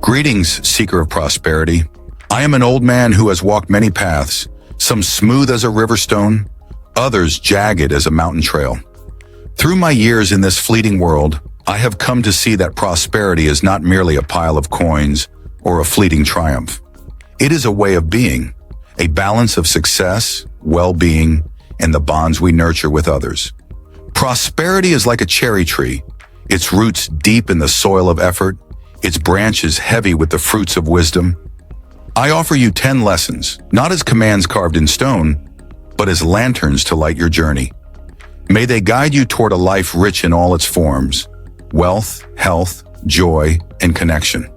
Greetings, seeker of prosperity. I am an old man who has walked many paths, some smooth as a river stone, others jagged as a mountain trail. Through my years in this fleeting world, I have come to see that prosperity is not merely a pile of coins or a fleeting triumph. It is a way of being, a balance of success, well-being, and the bonds we nurture with others. Prosperity is like a cherry tree, its roots deep in the soil of effort, its branches heavy with the fruits of wisdom. I offer you 10 lessons, not as commands carved in stone, but as lanterns to light your journey. May they guide you toward a life rich in all its forms: wealth, health, joy, and connection.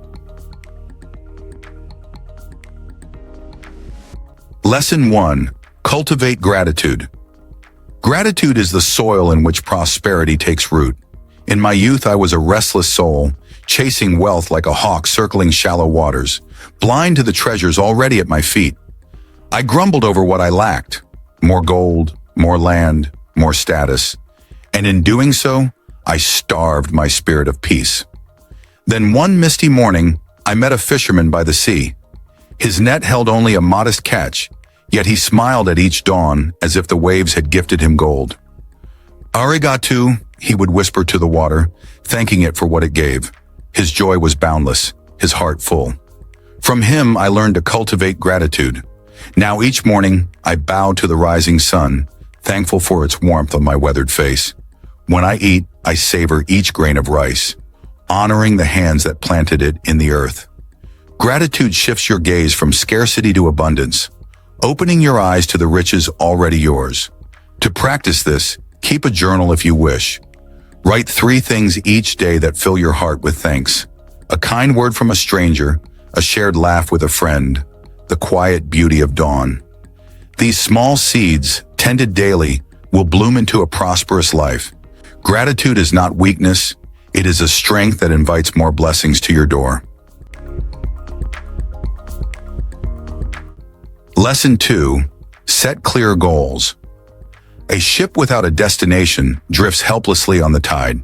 Lesson 1. Cultivate gratitude. Gratitude is the soil in which prosperity takes root. In my youth, I was a restless soul, chasing wealth like a hawk circling shallow waters, blind to the treasures already at my feet. I grumbled over what I lacked: more gold, more land, more status. And in doing so, I starved my spirit of peace. Then one misty morning, I met a fisherman by the sea. His net held only a modest catch, yet he smiled at each dawn as if the waves had gifted him gold. "Arigato," he would whisper to the water, thanking it for what it gave. His joy was boundless, his heart full. From him, I learned to cultivate gratitude. Now each morning, I bow to the rising sun, thankful for its warmth on my weathered face. When I eat, I savor each grain of rice, honoring the hands that planted it in the earth. Gratitude shifts your gaze from scarcity to abundance, opening your eyes to the riches already yours. To practice this, keep a journal if you wish. Write 3 things each day that fill your heart with thanks: a kind word from a stranger, a shared laugh with a friend, the quiet beauty of dawn. These small seeds, tended daily, will bloom into a prosperous life. Gratitude is not weakness, it is a strength that invites more blessings to your door. Lesson 2. Set clear goals. A ship without a destination drifts helplessly on the tide.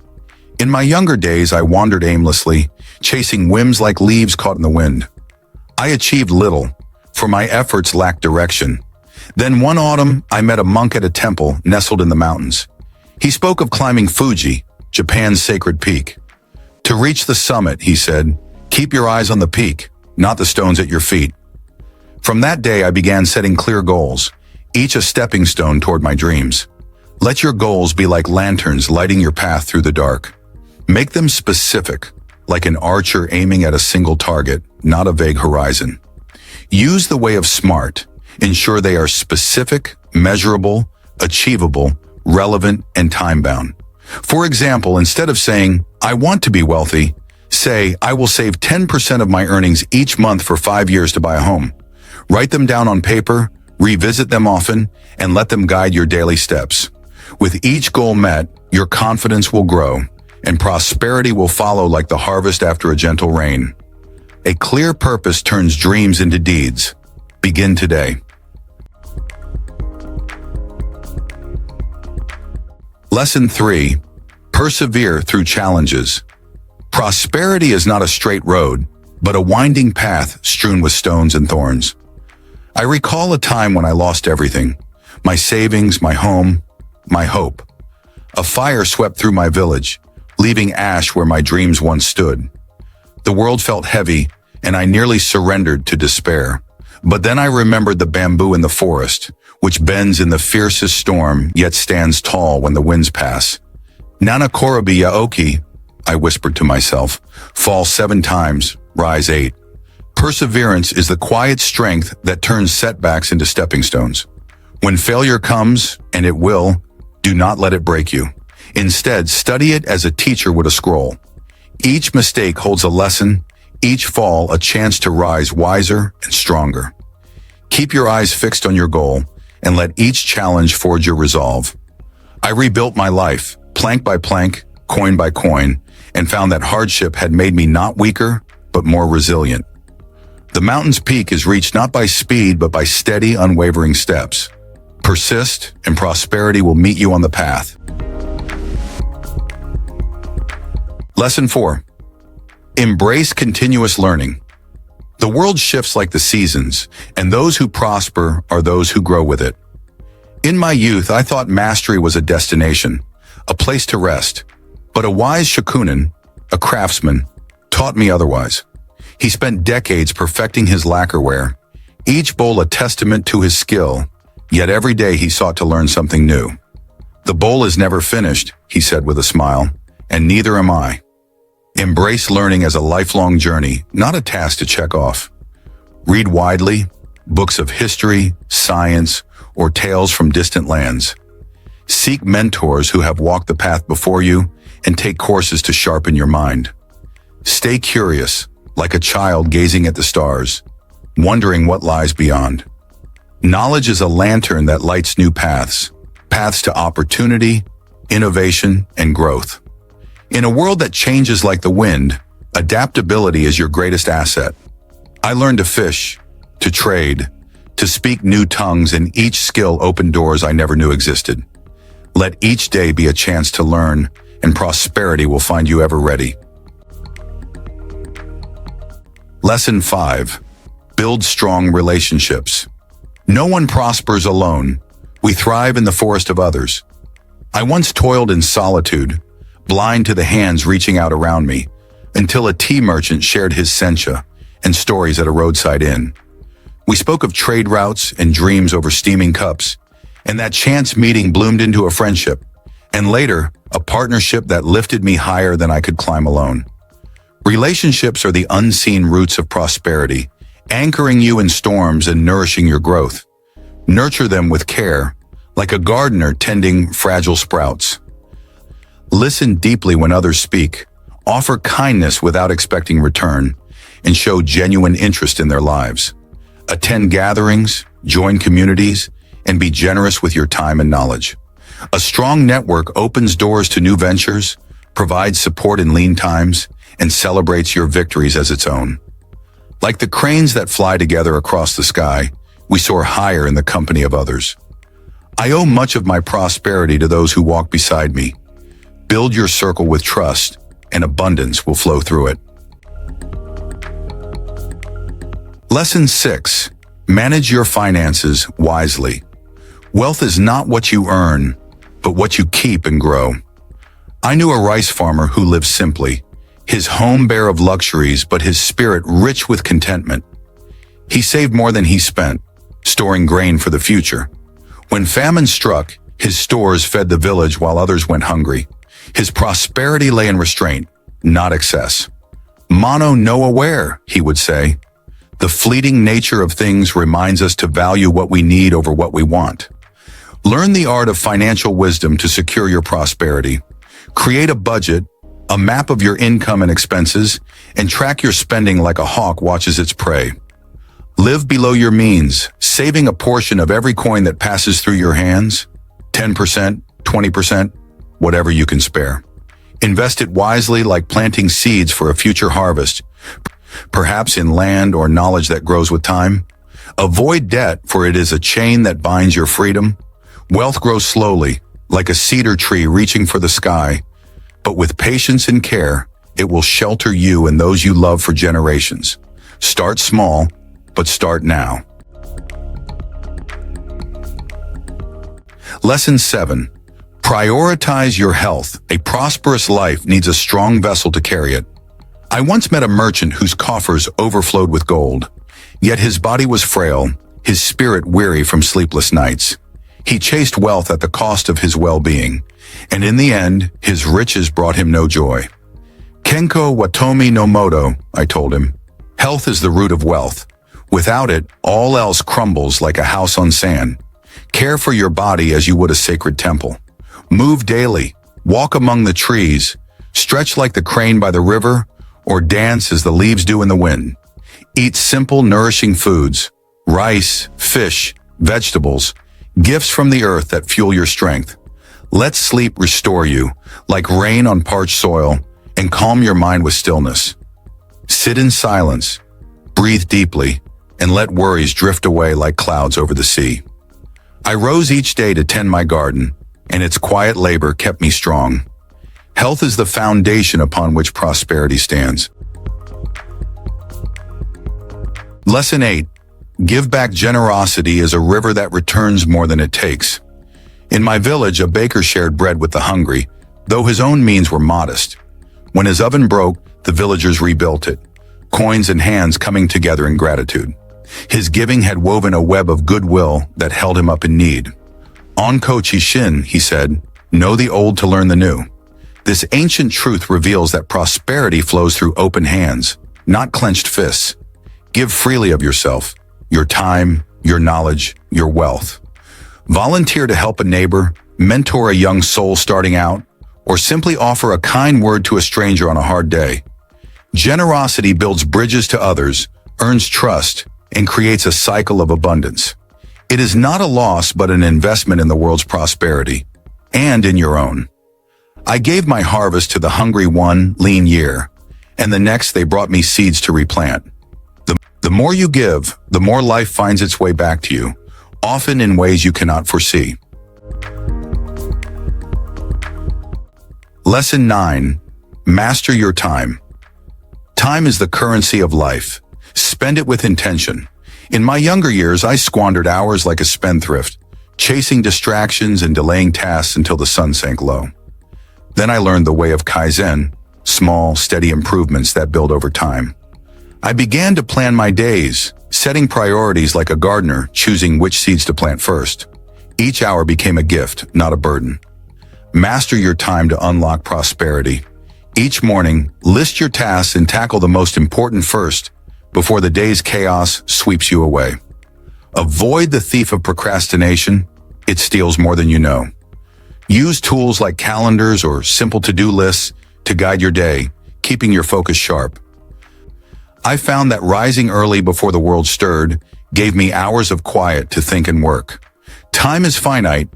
In my younger days, I wandered aimlessly, chasing whims like leaves caught in the wind. I achieved little, for my efforts lacked direction. Then one autumn, I met a monk at a temple nestled in the mountains. He spoke of climbing Fuji, Japan's sacred peak. "To reach the summit," he said, "keep your eyes on the peak, not the stones at your feet." From that day, I began setting clear goals, each a stepping stone toward my dreams. Let your goals be like lanterns lighting your path through the dark. Make them specific, like an archer aiming at a single target, not a vague horizon. Use the way of SMART. Ensure they are specific, measurable, achievable, relevant, and time-bound. For example, instead of saying, "I want to be wealthy," say, "I will save 10% of my earnings each month for 5 years to buy a home." Write them down on paper, revisit them often, and let them guide your daily steps. With each goal met, your confidence will grow, and prosperity will follow like the harvest after a gentle rain. A clear purpose turns dreams into deeds. Begin today. Lesson 3. Persevere through challenges. Prosperity is not a straight road, but a winding path strewn with stones and thorns. I recall a time when I lost everything: my savings, my home, my hope. A fire swept through my village, leaving ash where my dreams once stood. The world felt heavy, and I nearly surrendered to despair. But then I remembered the bamboo in the forest, which bends in the fiercest storm, yet stands tall when the winds pass. "Nanakorobi yaoki," I whispered to myself, "fall 7 times, rise 8. Perseverance is the quiet strength that turns setbacks into stepping stones. When failure comes, and it will, do not let it break you. Instead, study it as a teacher would a scroll. Each mistake holds a lesson, each fall a chance to rise wiser and stronger. Keep your eyes fixed on your goal, and let each challenge forge your resolve. I rebuilt my life, plank by plank, coin by coin, and found that hardship had made me not weaker, but more resilient. The mountain's peak is reached not by speed, but by steady, unwavering steps. Persist, and prosperity will meet you on the path. Lesson 4. Embrace continuous learning. The world shifts like the seasons, and those who prosper are those who grow with it. In my youth, I thought mastery was a destination, a place to rest. But a wise shakunin, a craftsman, taught me otherwise. He spent decades perfecting his lacquerware, each bowl a testament to his skill, yet every day he sought to learn something new. The bowl is never finished, he said with a smile, and neither am I. Embrace learning as a lifelong journey, not a task to check off. Read widely, books of history, science, or tales from distant lands. Seek mentors who have walked the path before you and take courses to sharpen your mind. Stay curious, like a child gazing at the stars, wondering what lies beyond. Knowledge is a lantern that lights new paths to opportunity, innovation, and growth. In a world that changes like the wind, adaptability is your greatest asset. I learned to fish, to trade, to speak new tongues, and each skill opened doors I never knew existed. Let each day be a chance to learn, and prosperity will find you ever ready. Lesson 5. Build strong relationships. No one prospers alone. We thrive in the forest of others. I once toiled in solitude, blind to the hands reaching out around me, until a tea merchant shared his sencha and stories at a roadside inn. We spoke of trade routes and dreams over steaming cups, and that chance meeting bloomed into a friendship, and later, a partnership that lifted me higher than I could climb alone. Relationships are the unseen roots of prosperity, anchoring you in storms and nourishing your growth. Nurture them with care, like a gardener tending fragile sprouts. Listen deeply when others speak, offer kindness without expecting return, and show genuine interest in their lives. Attend gatherings, join communities, and be generous with your time and knowledge. A strong network opens doors to new ventures, provides support in lean times, and celebrates your victories as its own. Like the cranes that fly together across the sky, we soar higher in the company of others. I owe much of my prosperity to those who walk beside me. Build your circle with trust, and abundance will flow through it. Lesson 6. Manage your finances wisely. Wealth is not what you earn, but what you keep and grow. I knew a rice farmer who lived simply, his home bare of luxuries, but his spirit rich with contentment. He saved more than he spent, storing grain for the future. When famine struck, his stores fed the village while others went hungry. His prosperity lay in restraint, not excess. Mono no aware, he would say. The fleeting nature of things reminds us to value what we need over what we want. Learn the art of financial wisdom to secure your prosperity. Create a budget, a map of your income and expenses, and track your spending like a hawk watches its prey. Live below your means, saving a portion of every coin that passes through your hands, 10%, 20%, whatever you can spare. Invest it wisely like planting seeds for a future harvest, perhaps in land or knowledge that grows with time. Avoid debt, for it is a chain that binds your freedom. Wealth grows slowly, like a cedar tree reaching for the sky, but with patience and care, it will shelter you and those you love for generations. Start small, but start now. Lesson 7. Prioritize your health. A prosperous life needs a strong vessel to carry it. I once met a merchant whose coffers overflowed with gold, yet his body was frail, his spirit weary from sleepless nights. He chased wealth at the cost of his well-being, and in the end, his riches brought him no joy. Kenko watomi no moto, I told him. Health is the root of wealth. Without it, all else crumbles like a house on sand. Care for your body as you would a sacred temple. Move daily, walk among the trees, stretch like the crane by the river, or dance as the leaves do in the wind. Eat simple, nourishing foods, rice, fish, vegetables, gifts from the earth that fuel your strength. Let sleep restore you, like rain on parched soil, and calm your mind with stillness. Sit in silence, breathe deeply, and let worries drift away like clouds over the sea. I rose each day to tend my garden, and its quiet labor kept me strong. Health is the foundation upon which prosperity stands. Lesson 8. Give back. Generosity is a river that returns more than it takes. In my village, a baker shared bread with the hungry, though his own means were modest. When his oven broke, the villagers rebuilt it, coins and hands coming together in gratitude. His giving had woven a web of goodwill that held him up in need. Onko Chishin, he said, know the old to learn the new. This ancient truth reveals that prosperity flows through open hands, not clenched fists. Give freely of yourself, your time, your knowledge, your wealth. Volunteer to help a neighbor, mentor a young soul starting out, or simply offer a kind word to a stranger on a hard day. Generosity builds bridges to others, earns trust, and creates a cycle of abundance. It is not a loss but an investment in the world's prosperity, and in your own. I gave my harvest to the hungry one lean year, and the next they brought me seeds to replant. The more you give, the more life finds its way back to you, often in ways you cannot foresee. Lesson 9. Master your time. Time is the currency of life. Spend it with intention. In my younger years, I squandered hours like a spendthrift, chasing distractions and delaying tasks until the sun sank low. Then I learned the way of Kaizen, small, steady improvements that build over time. I began to plan my days, setting priorities like a gardener, choosing which seeds to plant first. Each hour became a gift, not a burden. Master your time to unlock prosperity. Each morning, list your tasks and tackle the most important first, before the day's chaos sweeps you away. Avoid the thief of procrastination. It steals more than you know. Use tools like calendars or simple to-do lists to guide your day, keeping your focus sharp. I found that rising early before the world stirred gave me hours of quiet to think and work. Time is finite,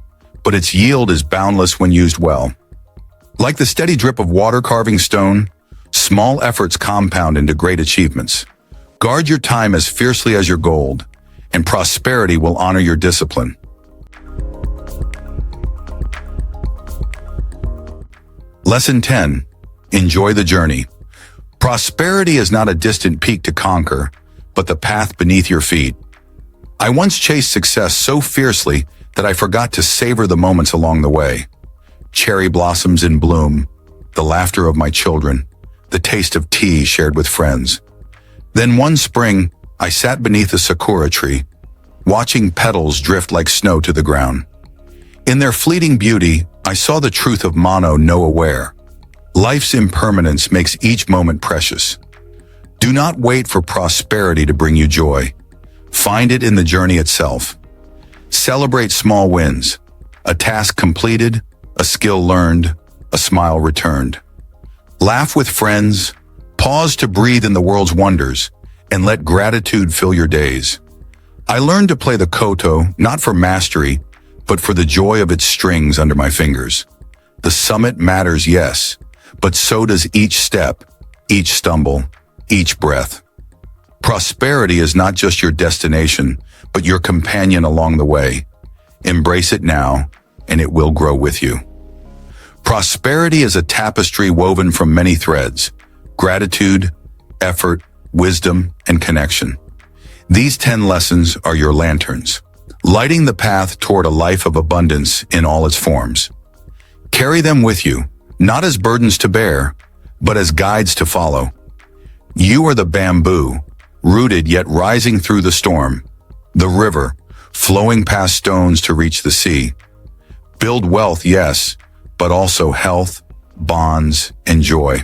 but its yield is boundless when used well. Like the steady drip of water carving stone, small efforts compound into great achievements. Guard your time as fiercely as your gold, and prosperity will honor your discipline. Lesson 10. Enjoy the journey. Prosperity is not a distant peak to conquer, but the path beneath your feet. I once chased success so fiercely that I forgot to savor the moments along the way. Cherry blossoms in bloom, the laughter of my children, the taste of tea shared with friends. Then one spring, I sat beneath a sakura tree, watching petals drift like snow to the ground. In their fleeting beauty, I saw the truth of Mono no aware. Life's impermanence makes each moment precious. Do not wait for prosperity to bring you joy. Find it in the journey itself. Celebrate small wins, a task completed, a skill learned, a smile returned. Laugh with friends, pause to breathe in the world's wonders, and let gratitude fill your days. I learned to play the koto not for mastery, but for the joy of its strings under my fingers. The summit matters, yes, but so does each step, each stumble, each breath. Prosperity is not just your destination, but your companion along the way. Embrace it now, and it will grow with you. Prosperity is a tapestry woven from many threads: gratitude, effort, wisdom, and connection. These 10 lessons are your lanterns, lighting the path toward a life of abundance in all its forms. Carry them with you, not as burdens to bear, but as guides to follow. You are the bamboo, rooted yet rising through the storm, the river, flowing past stones to reach the sea. Build wealth, yes, but also health, bonds, and joy.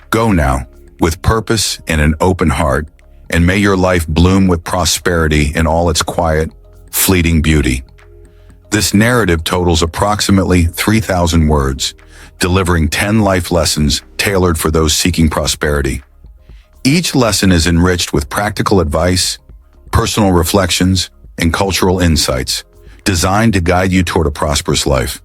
Go now, with purpose and an open heart, and may your life bloom with prosperity in all its quiet, fleeting beauty. This narrative totals approximately 3,000 words, delivering 10 life lessons tailored for those seeking prosperity. Each lesson is enriched with practical advice, personal reflections, and cultural insights, designed to guide you toward a prosperous life.